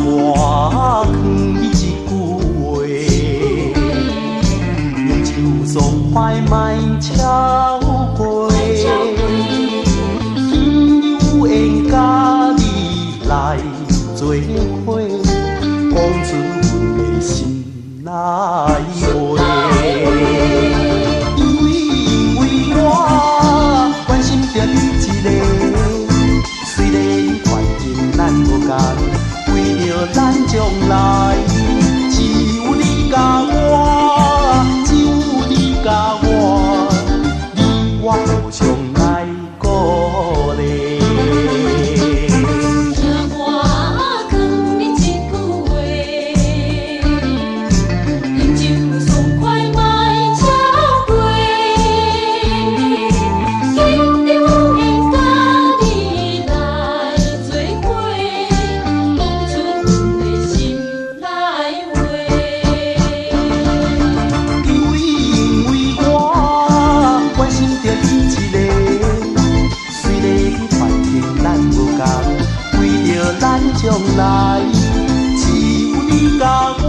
我藏你一句话，用手爽快莫超过，有缘甲你来做伙，讲出阮的心内话。因为我关心着你一个，虽然环境咱无同，为着咱将来，只有你甲我，只有你甲我，你我互相来鼓励。听我藏你一句话，饮酒爽快莫超过，今日有缘甲你来做伙，讲出阮的心内话。因为我关心着你一个，虽然环境咱无同，为着咱将来，只有你甲我。